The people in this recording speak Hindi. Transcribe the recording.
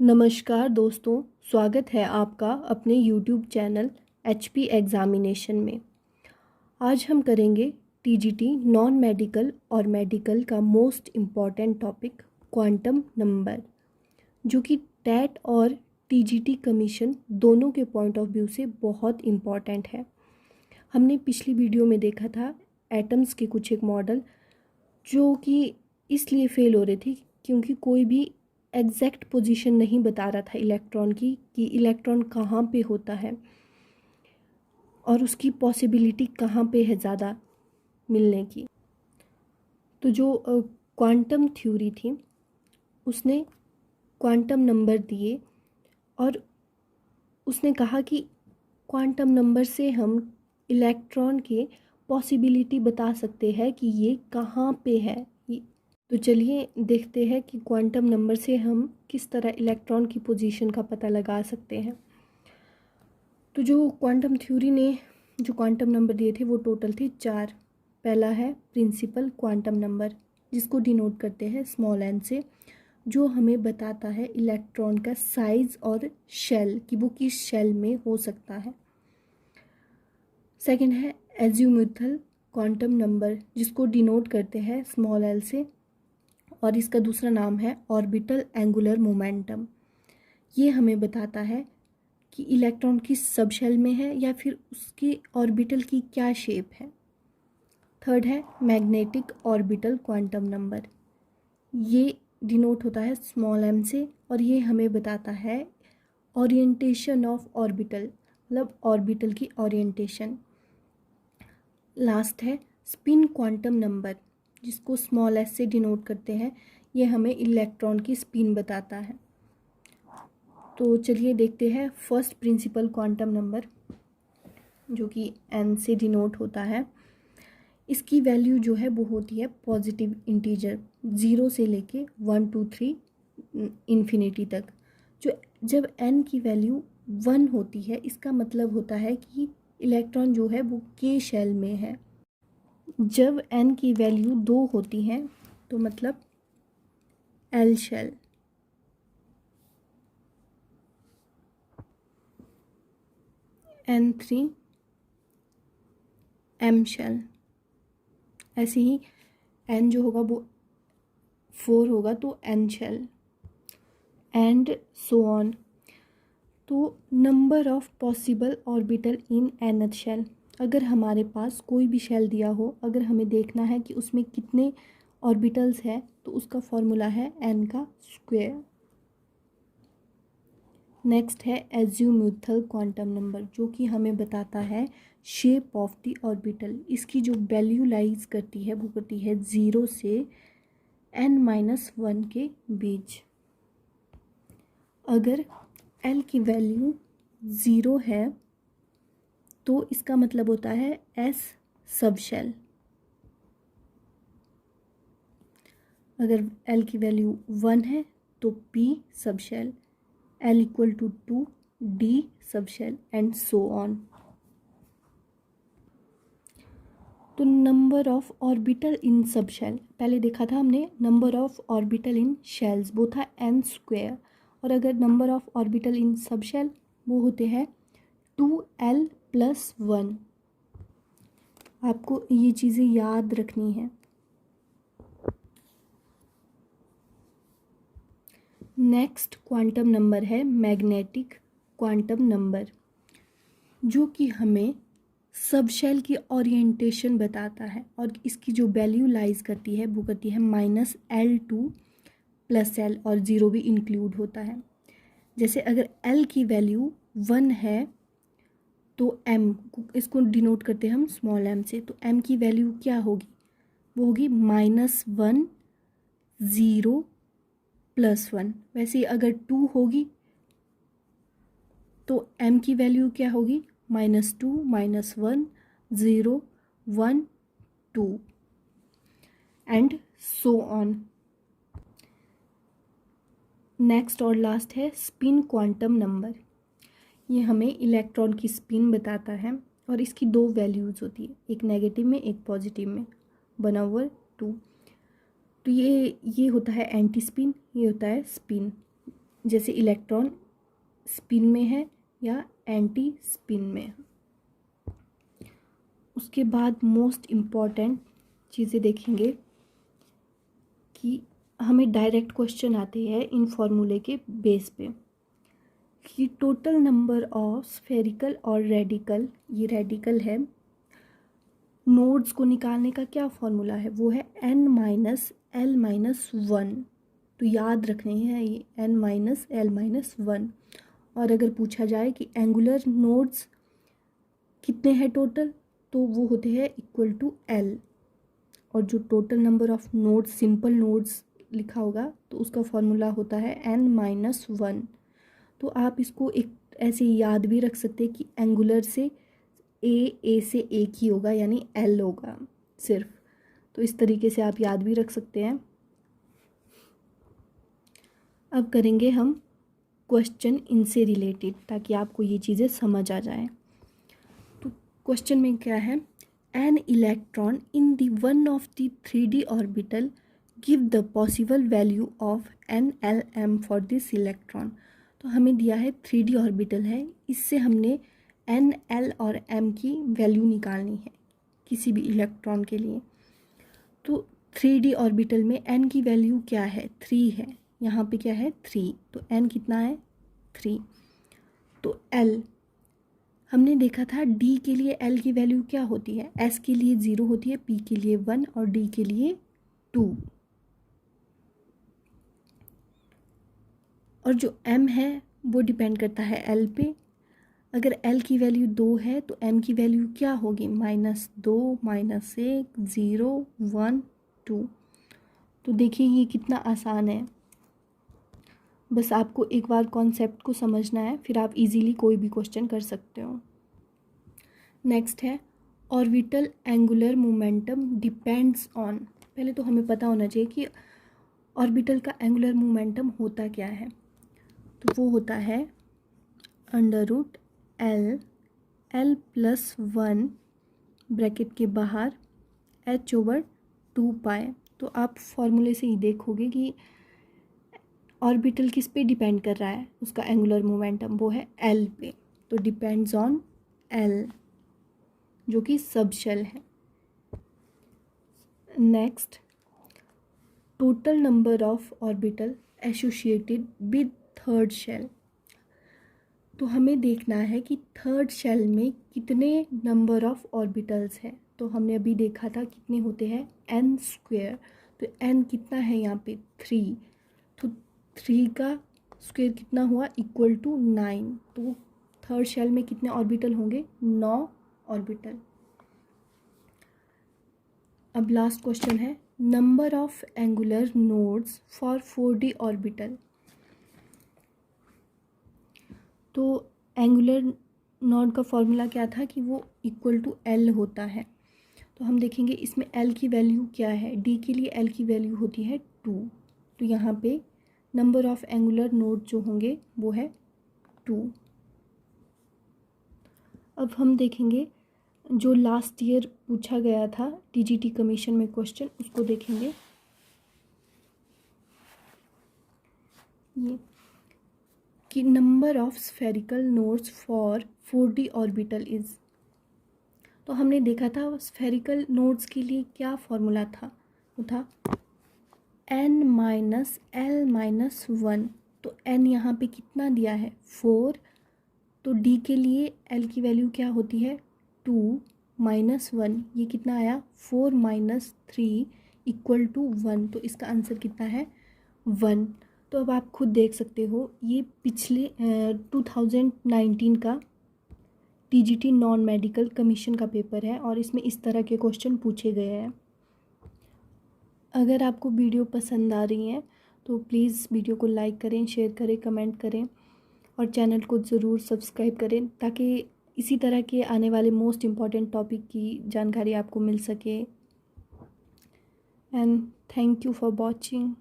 नमस्कार दोस्तों, स्वागत है आपका अपने YouTube चैनल HP एग्ज़ामिनेशन में। आज हम करेंगे TGT नॉन मेडिकल और मेडिकल का most important topic quantum number, जो कि टैट और TGT कमीशन दोनों के पॉइंट ऑफ व्यू से बहुत इम्पॉर्टेंट है। हमने पिछली वीडियो में देखा था एटम्स के कुछ एक मॉडल जो कि इसलिए फेल हो रहे थे क्योंकि कोई भी एग्जैक्ट पोजीशन नहीं बता रहा था इलेक्ट्रॉन की कि इलेक्ट्रॉन कहाँ पे होता है और उसकी पॉसिबिलिटी कहाँ पे है ज़्यादा मिलने की। तो जो क्वांटम थ्योरी थी उसने क्वांटम नंबर दिए और उसने कहा कि क्वांटम नंबर से हम इलेक्ट्रॉन के पॉसिबिलिटी बता सकते हैं कि ये कहाँ पे है। तो चलिए देखते हैं कि क्वांटम नंबर से हम किस तरह इलेक्ट्रॉन की पोजीशन का पता लगा सकते हैं। तो जो क्वांटम थ्योरी ने जो क्वांटम नंबर दिए थे वो टोटल थे 4। पहला है प्रिंसिपल क्वांटम नंबर, जिसको डिनोट करते हैं स्मॉल n से, जो हमें बताता है इलेक्ट्रॉन का साइज और शेल कि वो किस शेल में हो सकता है। सेकेंड है एज्यूमुथल क्वांटम नंबर, जिसको डिनोट करते हैं स्मॉल l से, और इसका दूसरा नाम है ऑर्बिटल एंगुलर मोमेंटम। ये हमें बताता है कि इलेक्ट्रॉन किस सब शेल में है या फिर उसकी ऑर्बिटल की क्या शेप है। थर्ड है मैग्नेटिक ऑर्बिटल क्वांटम नंबर, ये डिनोट होता है स्मॉल m से और ये हमें बताता है ओरिएंटेशन ऑफ ऑर्बिटल, मतलब ऑर्बिटल की ओरिएंटेशन। लास्ट है स्पिन क्वांटम नंबर, जिसको स्मॉल s से डिनोट करते हैं। ये हमें इलेक्ट्रॉन की स्पिन बताता है। तो चलिए देखते हैं फर्स्ट प्रिंसिपल क्वांटम नंबर, जो कि n से डिनोट होता है। इसकी वैल्यू जो है वो होती है पॉजिटिव इंटीजर 0 से लेके 1 2 3 इन्फिनिटी तक। जब n की वैल्यू 1 होती है, इसका मतलब होता है कि इलेक्ट्रॉन जो है वो k शेल में है। जब n की वैल्यू 2 होती है तो मतलब l shell. n3 m shell. ऐसे ही n जो होगा वो 4 होगा तो n shell, and so on. तो number of possible orbital in nth shell, अगर हमारे पास कोई भी शेल दिया हो, अगर हमें देखना है कि उसमें कितने ऑर्बिटल्स है तो उसका फॉर्मूला है n का स्क्वायर। नेक्स्ट है एज्यूमुथल क्वांटम नंबर, जो कि हमें बताता है शेप ऑफ द ऑर्बिटल। इसकी जो वैल्यू लाइज करती है वो करती है 0 से n-1 के बीच। अगर l की वैल्यू 0 है तो इसका मतलब होता है s सब शेल। अगर l की वैल्यू 1 है तो p subshell, l equal to 2 d subshell, and so on. तो number of orbital in subshell, पहले देखा था हमने number of orbital in shells, वो था n स्क्वायर, और अगर नंबर ऑफ ऑर्बिटल इन सब शेल वो होते हैं 2l + 1। आपको ये चीज़ें याद रखनी है। नेक्स्ट क्वांटम नंबर है मैग्नेटिक क्वांटम नंबर, जो कि हमें सब शेल की ओरिएंटेशन बताता है, और इसकी जो वैल्यू लाइज करती है वो करती है -L2 + L, और 0 भी इंक्लूड होता है। जैसे अगर L की वैल्यू 1 है तो M, इसको डिनोट करते हैं हम स्मॉल m से, तो M की वैल्यू क्या होगी, वो होगी -1 0 + 1। वैसे ही अगर 2 होगी तो m की वैल्यू क्या होगी, -2 -1 0 1 2, एंड सो ऑन। नेक्स्ट और लास्ट है स्पिन क्वांटम नंबर, ये हमें इलेक्ट्रॉन की स्पिन बताता है, और इसकी 2 वैल्यूज़ होती है, एक नेगेटिव में एक पॉजिटिव में, 1/2। तो ये होता है एंटी स्पिन, ये होता है स्पिन। जैसे इलेक्ट्रॉन स्पिन में है या एंटी स्पिन में है। उसके बाद मोस्ट इम्पॉर्टेंट चीज़ें देखेंगे कि हमें डायरेक्ट क्वेश्चन आते हैं इन फॉर्मूले के बेस पे कि टोटल नंबर ऑफ स्फेरिकल और रेडिकल, ये रेडिकल है, नोड्स को निकालने का क्या फॉर्मूला है, वो है n-l-1। तो याद रखने हैं ये n-l-1। और अगर पूछा जाए कि एंगुलर नोड्स कितने हैं टोटल, तो वो होते हैं इक्वल टू l। और जो total number of nodes, simple nodes लिखा होगा, तो उसका फॉर्मूला होता है n-1। तो आप इसको एक ऐसे याद भी रख सकते हैं कि एंगुलर से ए से एक ही होगा, यानी l होगा सिर्फ। तो इस तरीके से आप याद भी रख सकते हैं। अब करेंगे हम क्वेश्चन इनसे रिलेटेड, ताकि आपको ये चीज़ें समझ आ जाए। तो क्वेश्चन में क्या है, an electron in the one of the 3D orbital give the possible value of n-l-m for this electron. तो हमें दिया है 3D ऑर्बिटल है, इससे हमने n, l और m की वैल्यू निकालनी है किसी भी इलेक्ट्रॉन के लिए। तो 3D ऑर्बिटल में n की वैल्यू क्या है, 3 है। यहाँ पे क्या है, 3। तो n कितना है, 3। तो l हमने देखा था d के लिए l की वैल्यू क्या होती है, s के लिए 0 होती है, p के लिए 1 और d के लिए 2। और जो m है वो डिपेंड करता है l पे। अगर l की वैल्यू 2 है तो m की वैल्यू क्या होगी, -2, -1, 0, 1, 2। तो देखिए ये कितना आसान है, बस आपको एक बार कॉन्सेप्ट को समझना है, फिर आप इजीली कोई भी क्वेश्चन कर सकते हो। नेक्स्ट है orbital angular momentum depends on. पहले तो हमें पता होना चाहिए कि ऑर्बिटल का एंगुलर मोमेंटम होता क्या है। तो वो होता है √L+1 ब्रैकेट के बाहर h/2π। तो आप फॉर्मूले से ही देखोगे कि ऑर्बिटल किस पे डिपेंड कर रहा है, उसका एंगुलर मोमेंटम वो है L पे। तो डिपेंड्स ऑन L, जो कि सब शेल है। Next, total number of orbital associated with third shell. तो हमें देखना है कि थर्ड शेल में कितने नंबर ऑफ ऑर्बिटल्स हैं। तो हमने अभी देखा था कितने होते हैं, n²। तो n कितना है यहाँ पे, 3। तो 3 का स्क्वायर कितना हुआ, इक्वल टू 9। तो थर्ड शेल में कितने ऑर्बिटल होंगे, 9 ऑर्बिटल। अब लास्ट क्वेश्चन है number of angular nodes for 4D orbital. तो एंगुलर नोड का फॉर्मूला क्या था कि वो इक्वल टू L होता है। तो हम देखेंगे इसमें L की वैल्यू क्या है, D के लिए L की वैल्यू होती है 2। तो यहाँ पे नंबर ऑफ एंगुलर नोड जो होंगे वो है 2। अब हम देखेंगे जो लास्ट ईयर पूछा गया था TGT कमीशन में क्वेश्चन, उसको देखेंगे। ये कि number of spherical nodes for 4D orbital is. तो हमने देखा था स्फेरिकल नोड्स के लिए क्या फॉर्मूला था, वो था n-l-1। तो n यहाँ पे कितना दिया है, 4। तो d के लिए l की वैल्यू क्या होती है, 2 -1। ये कितना आया, 4 - 3 इक्वल टू 1। तो इसका आंसर कितना है, 1। तो अब आप खुद देख सकते हो, ये पिछले 2019 का TGT नॉन मेडिकल कमीशन का पेपर है और इसमें इस तरह के क्वेश्चन पूछे गए हैं। अगर आपको वीडियो पसंद आ रही है तो प्लीज़ वीडियो को लाइक करें, शेयर करें, कमेंट करें और चैनल को ज़रूर सब्सक्राइब करें, ताकि इसी तरह के आने वाले मोस्ट इम्पॉर्टेंट टॉपिक की जानकारी आपको मिल सके। And thank you for watching.